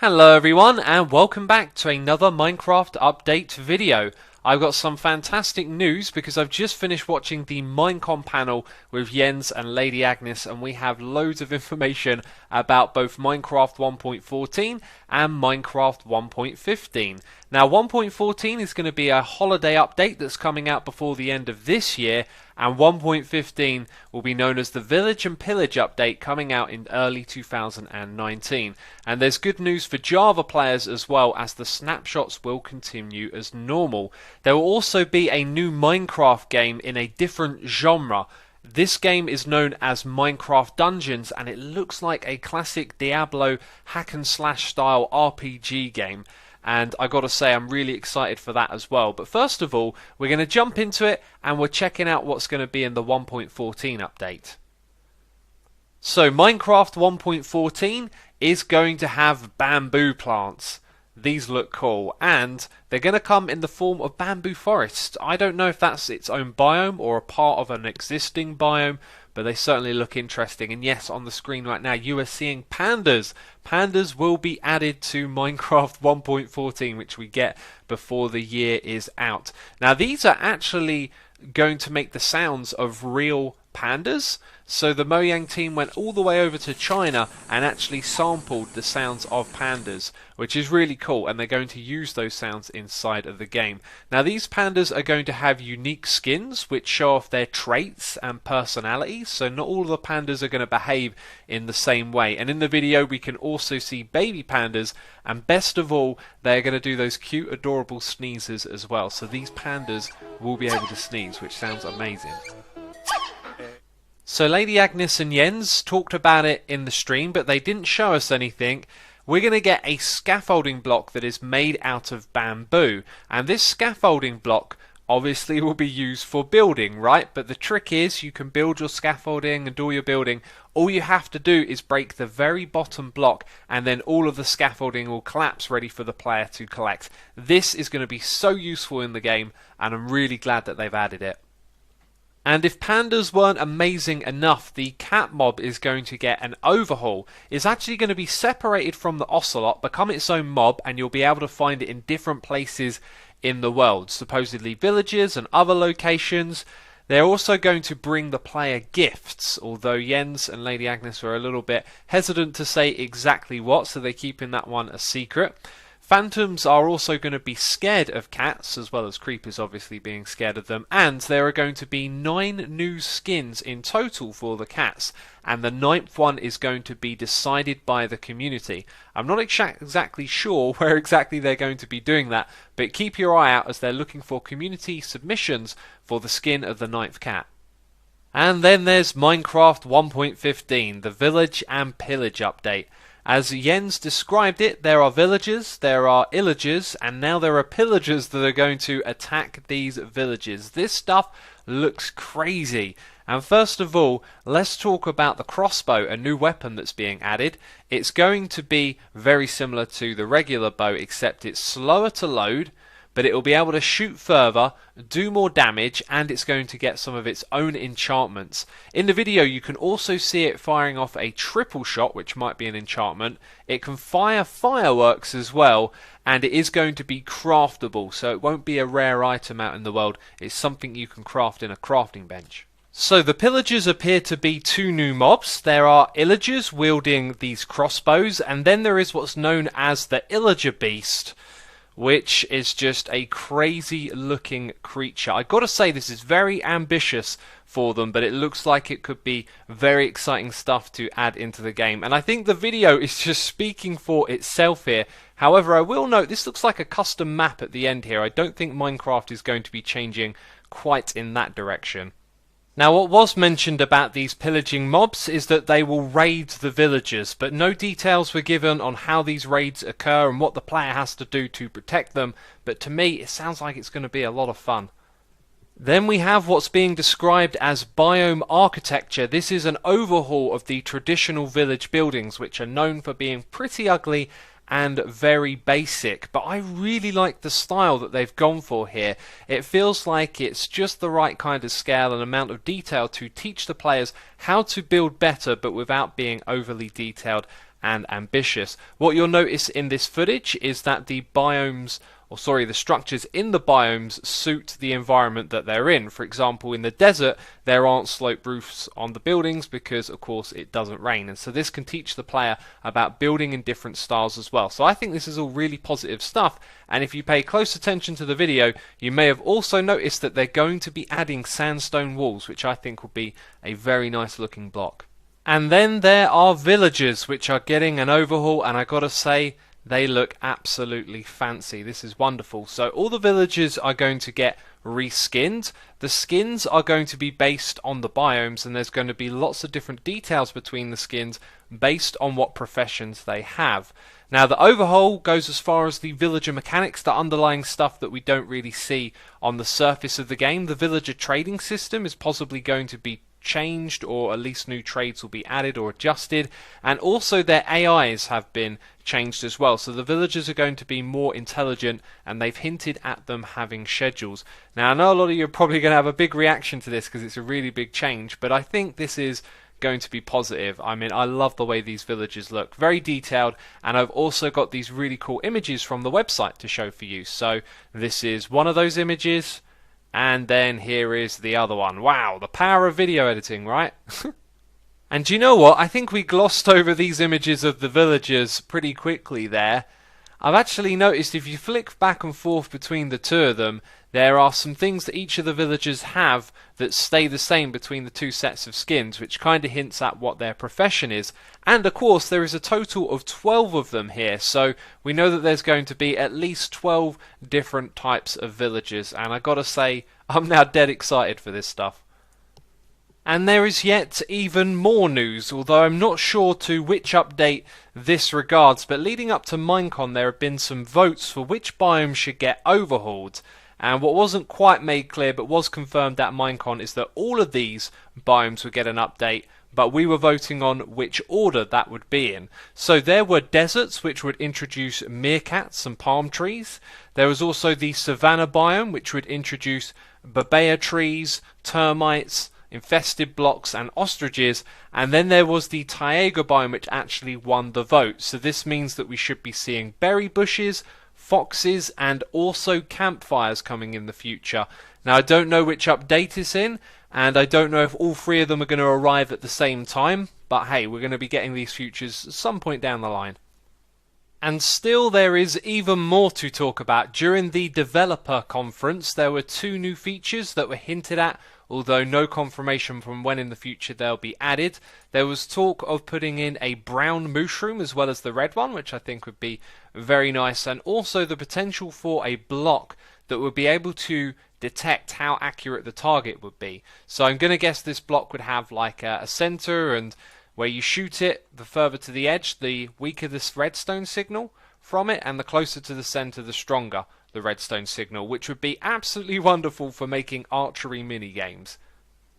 Hello everyone and welcome back to another Minecraft update video. I've got some fantastic news because I've just finished watching the Minecon panel with Jens and Lady Agnes, and we have loads of information about both Minecraft 1.14 and Minecraft 1.15. Now 1.14 is going to be a holiday update that's coming out before the end of this year, and 1.15 will be known as the Village and Pillage update coming out in early 2019. And there's good news for Java players as well, as the snapshots will continue as normal. There will also be a new Minecraft game in a different genre. This game is known as Minecraft Dungeons, and it looks like a classic Diablo hack and slash style RPG game. And I gotta say, I'm really excited for that as well. But first of all, we're going to jump into it and we're checking out what's going to be in the 1.14 update. So Minecraft 1.14 is going to have bamboo plants. These look cool, and they're going to come in the form of bamboo forests. I don't know if that's its own biome or a part of an existing biome, but they certainly look interesting. And yes, on the screen right now you are seeing pandas. Pandas will be added to Minecraft 1.14, which we get before the year is out. Now these are actually going to make the sounds of real pandas. So the Mojang team went all the way over to China and actually sampled the sounds of pandas, which is really cool, and they're going to use those sounds inside of the game. Now these pandas are going to have unique skins which show off their traits and personalities, so not all of the pandas are going to behave in the same way. And in the video we can also see baby pandas, and best of all, they're going to do those cute adorable sneezes as well. So these pandas will be able to sneeze, which sounds amazing. So Lady Agnes and Jens talked about it in the stream, but they didn't show us anything. We're going to get a scaffolding block that is made out of bamboo, and this scaffolding block obviously will be used for building, right? But the trick is you can build your scaffolding and do your building. All you have to do is break the very bottom block, and then all of the scaffolding will collapse ready for the player to collect. This is going to be so useful in the game, and I'm really glad that they've added it. And if pandas weren't amazing enough, the cat mob is going to get an overhaul. It's actually going to be separated from the ocelot, become its own mob, and you'll be able to find it in different places in the world, supposedly villages and other locations. They're also going to bring the player gifts, although Jens and Lady Agnes were a little bit hesitant to say exactly what, so they're keeping that one a secret. Phantoms are also going to be scared of cats, as well as creepers obviously being scared of them, and there are going to be 9 new skins in total for the cats, and the 9th one is going to be decided by the community. I'm not exactly sure where exactly they're going to be doing that, but keep your eye out as they're looking for community submissions for the skin of the 9th cat. And then there's Minecraft 1.15, the Village and Pillage update. As Jens described it, there are villagers, there are illagers, and now there are pillagers that are going to attack these villages. This stuff looks crazy. And first of all, let's talk about the crossbow, a new weapon that's being added. It's going to be very similar to the regular bow, except it's slower to load, but it will be able to shoot further, do more damage, and it's going to get some of its own enchantments. In the video you can also see it firing off a triple shot, which might be an enchantment. It can fire fireworks as well, and it is going to be craftable, so it won't be a rare item out in the world. It's something you can craft in a crafting bench. So the pillagers appear to be 2 new mobs. There are illagers wielding these crossbows, and then there is what's known as the illager beast, which is just a crazy looking creature. I gotta say, this is very ambitious for them, but it looks like it could be very exciting stuff to add into the game. And I think the video is just speaking for itself here. However, I will note this looks like a custom map at the end here. I don't think Minecraft is going to be changing quite in that direction. Now, what was mentioned about these pillaging mobs is that they will raid the villagers, but no details were given on how these raids occur and what the player has to do to protect them, but to me it sounds like it's going to be a lot of fun. Then we have what's being described as biome architecture. This is an overhaul of the traditional village buildings, which are known for being pretty ugly and very basic, but I really like the style that they've gone for here. It feels like it's just the right kind of scale and amount of detail to teach the players how to build better, but without being overly detailed and ambitious. What you'll notice in this footage is that the structures in the biomes suit the environment that they're in. For example, in the desert, there aren't sloped roofs on the buildings because, of course, it doesn't rain. And so this can teach the player about building in different styles as well. So I think this is all really positive stuff. And if you pay close attention to the video, you may have also noticed that they're going to be adding sandstone walls, which I think will be a very nice looking block. And then there are villagers, which are getting an overhaul, and I gotta say, they look absolutely fancy. This is wonderful. So all the villagers are going to get reskinned. The skins are going to be based on the biomes, and there's going to be lots of different details between the skins based on what professions they have. Now the overhaul goes as far as the villager mechanics, the underlying stuff that we don't really see on the surface of the game. The villager trading system is possibly going to be changed, or at least new trades will be added or adjusted, and also their AIs have been changed as well, so the villagers are going to be more intelligent, and they've hinted at them having schedules. Now I know a lot of you are probably going to have a big reaction to this because it's a really big change, but I think this is going to be positive. I mean, I love the way these villagers look, very detailed, and I've also got these really cool images from the website to show for you. So this is one of those images, and then here is the other one. Wow, the power of video editing, right? And do you know what? I think we glossed over these images of the villagers pretty quickly there. I've actually noticed if you flick back and forth between the two of them, there are some things that each of the villagers have that stay the same between the two sets of skins, which kind of hints at what their profession is. And of course there is a total of 12 of them here, so we know that there's going to be at least 12 different types of villagers, and I gotta say, I'm now dead excited for this stuff. And there is yet even more news, although I'm not sure to which update this regards, but leading up to Minecon there have been some votes for which biomes should get overhauled. And what wasn't quite made clear but was confirmed at Minecon is that all of these biomes would get an update, but we were voting on which order that would be in. So there were deserts, which would introduce meerkats and palm trees. There was also the savanna biome, which would introduce babea trees, termites, infested blocks and ostriches, and then there was the taiga biome, which actually won the vote. So this means that we should be seeing berry bushes, foxes, and also campfires coming in the future. Now I don't know which update it's in, and I don't know if all three of them are going to arrive at the same time, but hey, we're going to be getting these features at some point down the line. And still there is even more to talk about. During the developer conference there were two new features that were hinted at, although no confirmation from when in the future they'll be added. There was talk of putting in a brown mushroom as well as the red one, which I think would be very nice, and also the potential for a block that would be able to detect how accurate the target would be. So I'm going to guess this block would have like a center, and where you shoot it, the further to the edge, the weaker this redstone signal from it, and the closer to the center, the stronger the redstone signal, which would be absolutely wonderful for making archery mini games.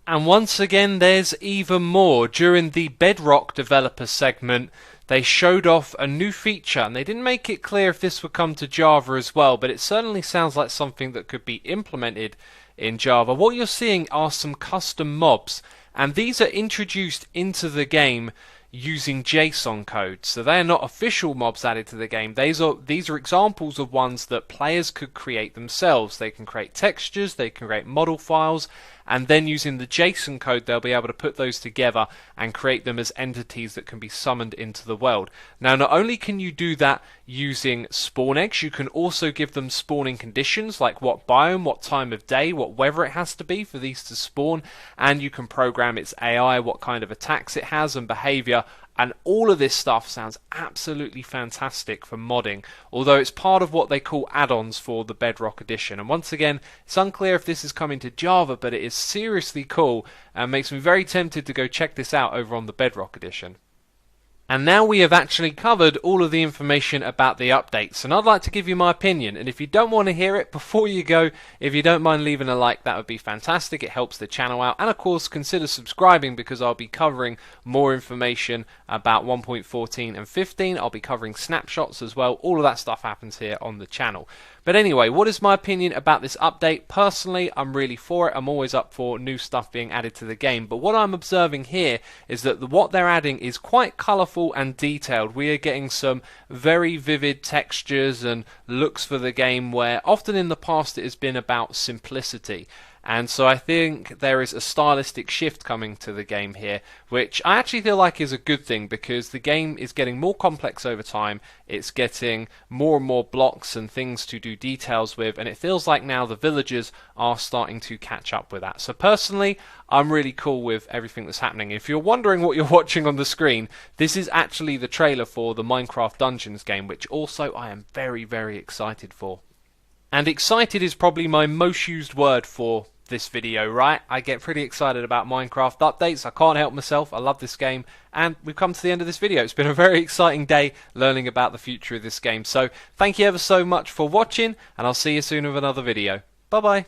And once again there's even more. During the Bedrock developer segment they showed off a new feature, and they didn't make it clear if this would come to Java as well, but it certainly sounds like something that could be implemented in Java. What you're seeing are some custom mobs, and these are introduced into the game using JSON code. So they are not official mobs added to the game. These are examples of ones that players could create themselves. They can create textures, they can create model files, and then using the JSON code they'll be able to put those together and create them as entities that can be summoned into the world. Now not only can you do that using spawn eggs, you can also give them spawning conditions like what biome, what time of day, what weather it has to be for these to spawn, and you can program its AI, what kind of attacks it has and behavior. And all of this stuff sounds absolutely fantastic for modding, although it's part of what they call add-ons for the Bedrock edition. And once again, it's unclear if this is coming to Java, but it is seriously cool and makes me very tempted to go check this out over on the Bedrock edition. And now we have actually covered all of the information about the updates, and I'd like to give you my opinion, and if you don't want to hear it before you go, if you don't mind leaving a like, that would be fantastic. It helps the channel out, and of course consider subscribing because I'll be covering more information about 1.14 and 15. I'll be covering snapshots as well. All of that stuff happens here on the channel. But anyway, what is my opinion about this update? Personally, I'm really for it. I'm always up for new stuff being added to the game, but what I'm observing here is that what they're adding is quite colourful colourful and detailed. We are getting some very vivid textures and looks for the game where often in the past it has been about simplicity. And so I think there is a stylistic shift coming to the game here, which I actually feel like is a good thing, because the game is getting more complex over time. It's getting more and more blocks and things to do details with, and it feels like now the villagers are starting to catch up with that. So personally, I'm really cool with everything that's happening. If you're wondering what you're watching on the screen, this is actually the trailer for the Minecraft Dungeons game, which also I am very, very excited for. And excited is probably my most used word for this video, right? I get pretty excited about Minecraft updates. I can't help myself. I love this game. And we've come to the end of this video. It's been a very exciting day learning about the future of this game. So thank you ever so much for watching, and I'll see you soon with another video. Bye bye.